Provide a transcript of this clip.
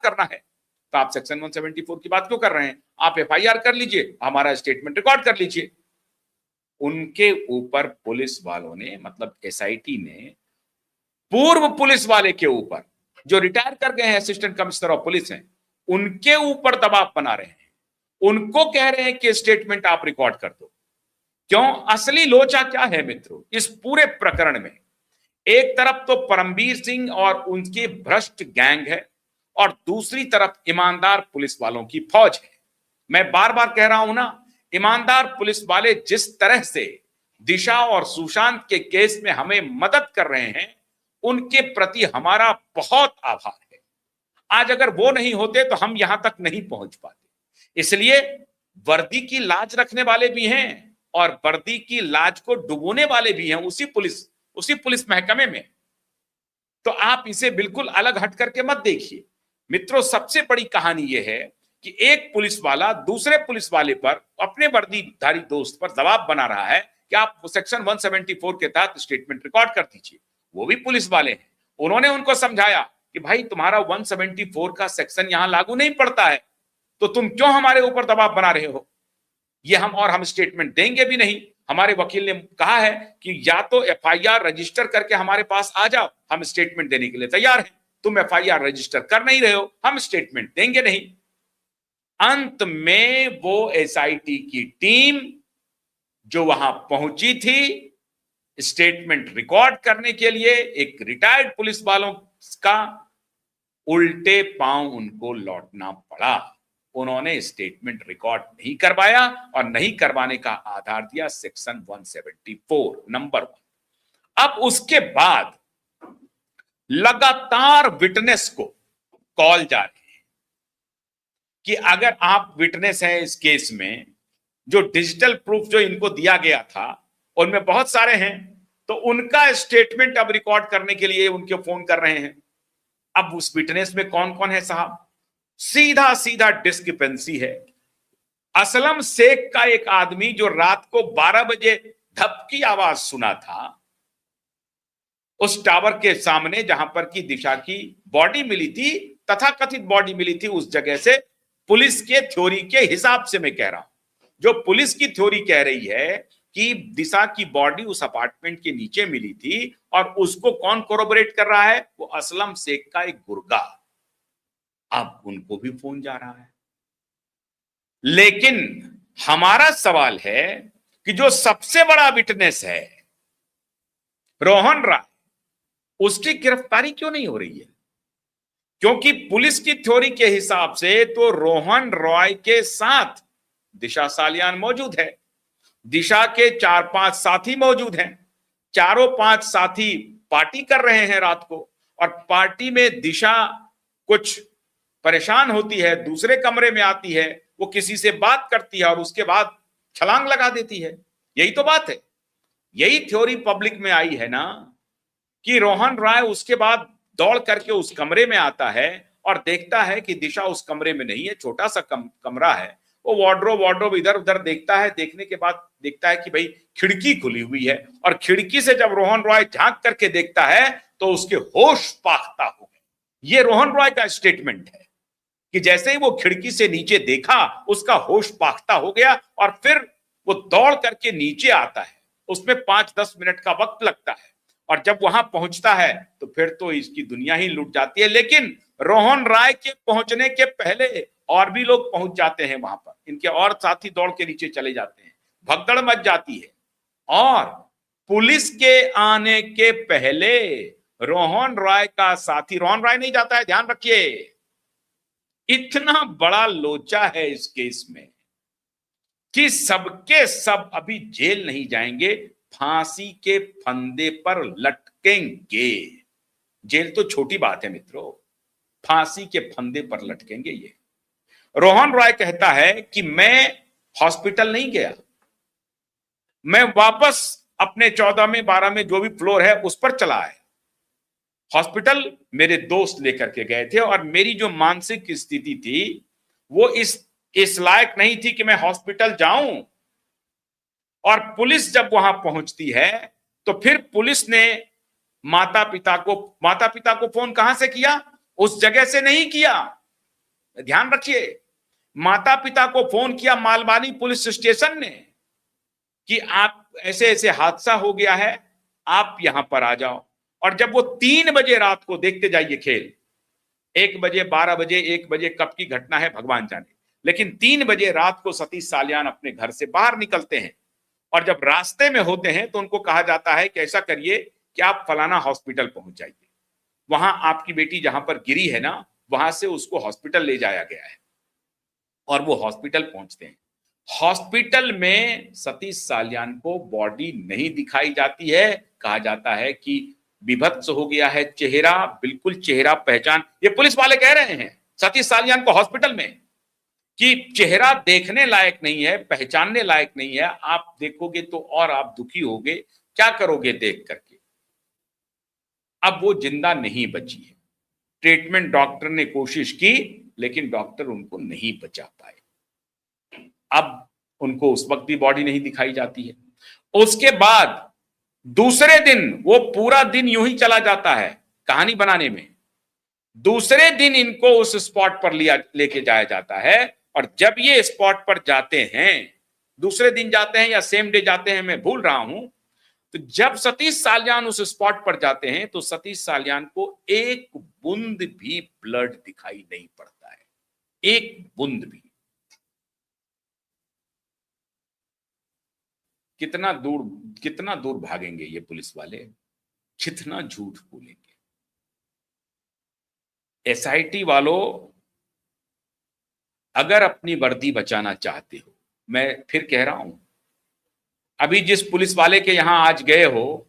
करना है, तो आप सेक्शन 174 की बात क्यों कर रहे हैं? आप एफआईआर कर लीजिए, हमारा स्टेटमेंट रिकॉर्ड कर लीजिए। उनके ऊपर पुलिस वालों ने, मतलब एसआईटी ने, पूर्व पुलिस वाले के ऊपर, जो रिटायर कर गए हैं, असिस्टेंट कमिश्नर ऑफ पुलिस हैं, उनके ऊपर दबाव बना रहे हैं। उनको कह रहे हैं कि स्टेटमेंट आप रिकॉर्ड कर दो। क्यों? असली लोचा क्या है मित्रों इस पूरे प्रकरण में? एक तरफ तो परमवीर सिंह और उनकी भ्रष्ट गैंग है, और दूसरी तरफ ईमानदार पुलिस वालों की फौज है। मैं बार बार कह रहा हूं ना, ईमानदार पुलिस वाले जिस तरह से दिशा और सुशांत के केस में हमें मदद कर रहे हैं, उनके प्रति हमारा बहुत आभार है। आज अगर वो नहीं होते तो हम यहां तक नहीं पहुंच पाते। इसलिए वर्दी की लाज रखने वाले भी हैं और वर्दी की लाज को डुबोने वाले भी हैं उसी पुलिस महकमे में। तो आप इसे बिल्कुल अलग हट करके मत देखिए मित्रों। सबसे बड़ी कहानी यह है कि एक पुलिस वाला दूसरे पुलिस वाले पर, अपने वर्दीधारी दोस्त पर दबाव बना रहा है कि आप सेक्शन 174 के तहत स्टेटमेंट रिकॉर्ड कर दीजिए। वो भी पुलिस वाले हैं। उन्होंने उनको समझाया कि भाई तुम्हारा 174 का सेक्शन यहां लागू नहीं पड़ता है, तो तुम क्यों हमारे ऊपर दबाव बना रहे हो? ये हम स्टेटमेंट देंगे भी नहीं। हमारे वकील ने कहा है कि या तो एफआईआर रजिस्टर करके हमारे पास आ जाओ, हम स्टेटमेंट देने के लिए तैयार हैं। तुम एफआईआर रजिस्टर कर नहीं रहे हो, हम स्टेटमेंट देंगे नहीं। अंत में वो एसआईटी की टीम जो वहां पहुंची थी स्टेटमेंट रिकॉर्ड करने के लिए, एक रिटायर्ड पुलिस वालों का उल्टे पांव उनको लौटना पड़ा। उन्होंने स्टेटमेंट रिकॉर्ड नहीं करवाया और नहीं करवाने का आधार दिया सेक्शन 174 नंबर 1। अब उसके बाद लगातार विटनेस को कॉल जा रही है कि अगर आप विटनेस हैं इस केस में, जो डिजिटल प्रूफ जो इनको दिया गया था उनमें बहुत सारे हैं, तो उनका स्टेटमेंट अब रिकॉर्ड करने के लिए उनके फोन कर रहे हैं। अब उस विटनेस में कौन कौन है साहब? सीधा सीधा डिस्क्रिपेंसी है। असलम शेख का एक आदमी जो रात को 12 बजे धप की आवाज सुना था उस टावर के सामने, जहां पर की दिशा की बॉडी मिली थी, तथाकथित बॉडी मिली थी, उस जगह से पुलिस के थ्योरी के हिसाब से मैं कह रहा हूं, जो पुलिस की थ्योरी कह रही है कि दिशा की बॉडी उस अपार्टमेंट के नीचे मिली थी, और उसको कौन कोरोबरेट कर रहा है? वो असलम शेख का एक गुर्गा। अब उनको भी फोन जा रहा है। लेकिन हमारा सवाल है कि जो सबसे बड़ा विटनेस है रोहन राय, उसकी गिरफ्तारी क्यों नहीं हो रही है? क्योंकि पुलिस की थ्योरी के हिसाब से तो रोहन रॉय के साथ दिशा सालियान मौजूद है, दिशा के 4-5 साथी मौजूद हैं, चारों 5 साथी पार्टी कर रहे हैं रात को, और पार्टी में दिशा कुछ परेशान होती है, दूसरे कमरे में आती है, वो किसी से बात करती है और उसके बाद छलांग लगा देती है। यही तो बात है। यही थ्योरी पब्लिक में आई है ना कि रोहन राय उसके बाद दौड़ करके उस कमरे में आता है और देखता है कि दिशा उस कमरे में नहीं है, छोटा सा कमरा है। वो वार्डरोब इधर उधर देखता है, देखने के बाद देखता है कि भाई खिड़की खुली हुई है, और खिड़की से जब रोहन रॉय झांक करके देखता है तो उसके होश पाख्ता हो गए। ये रोहन रॉय का स्टेटमेंट है कि जैसे ही वो खिड़की से नीचे देखा उसका होश पाख्ता हो गया, और फिर वो दौड़ करके नीचे आता है। उसमें 5-10 मिनट का वक्त लगता है, और जब वहां पहुंचता है तो फिर तो इसकी दुनिया ही लूट जाती है। लेकिन रोहन राय के पहुंचने के पहले और भी लोग पहुंच जाते हैं वहां पर, इनके और साथी दौड़ के नीचे चले जाते हैं, भगदड़ मच जाती है। और पुलिस के आने के पहले रोहन राय का साथी, रोहन राय नहीं जाता है, ध्यान रखिए। इतना बड़ा लोचा है इस केस में कि सबके सब अभी जेल नहीं जाएंगे, फांसी के फंदे पर लटकेंगे। जेल तो छोटी बात है मित्रों, फांसी के फंदे पर लटकेंगे ये। रोहन रॉय कहता है कि मैं हॉस्पिटल नहीं गया, मैं वापस अपने 14 में 12 में जो भी फ्लोर है उस पर चला आया। हॉस्पिटल मेरे दोस्त लेकर के गए थे, और मेरी जो मानसिक स्थिति थी वो इस लायक नहीं थी कि मैं हॉस्पिटल जाऊं। और पुलिस जब वहां पहुंचती है तो फिर पुलिस ने माता पिता को फोन कहां से किया? उस जगह से नहीं किया, ध्यान रखिए, माता पिता को फोन किया मालवानी पुलिस स्टेशन ने कि आप ऐसे ऐसे हादसा हो गया है, आप यहां पर आ जाओ। और जब वो 3 बजे रात को, देखते जाइए खेल, 1 बजे, 12 बजे, 1 बजे कब की घटना है भगवान जाने, लेकिन 3 बजे रात को सतीश साल्यान अपने घर से बाहर निकलते हैं और जब रास्ते में होते हैं तो उनको कहा जाता है कि ऐसा करिए कि आप फलाना हॉस्पिटल पहुंच जाइए, वहां आपकी बेटी जहां पर गिरी है ना, वहां से उसको हॉस्पिटल ले जाया गया है। और वो हॉस्पिटल पहुंचते हैं। हॉस्पिटल में सतीश साल्यान को बॉडी नहीं दिखाई जाती है, कहा जाता है कि विभत्स हो गया है चेहरा, बिल्कुल चेहरा पहचान, ये पुलिस वाले कह रहे हैं सतीश साल्यान को हॉस्पिटल में, कि चेहरा देखने लायक नहीं है, पहचानने लायक नहीं है, आप देखोगे तो और आप दुखी होगे, क्या करोगे देख करके। अब वो जिंदा नहीं बची है, ट्रीटमेंट डॉक्टर ने कोशिश की लेकिन डॉक्टर उनको नहीं बचा पाए। अब उनको उस वक्त भी बॉडी नहीं दिखाई जाती है। उसके बाद दूसरे दिन, वो पूरा दिन यूं ही चला जाता है कहानी बनाने में, दूसरे दिन इनको उस स्पॉट पर लेके जाया जाता है। और जब ये स्पॉट पर जाते हैं, दूसरे दिन जाते हैं या सेम डे जाते हैं, मैं भूल रहा हूं, तो जब सतीश साल्यान उस स्पॉट पर जाते हैं तो सतीश साल्यान को एक बूंद भी ब्लड दिखाई नहीं पड़ता है, एक बूंद भी। कितना दूर भागेंगे ये पुलिस वाले, कितना झूठ बोलेंगे। एसआईटी वालों, अगर अपनी वर्दी बचाना चाहते हो, मैं फिर कह रहा हूं, अभी जिस पुलिस वाले के यहां आज गए हो,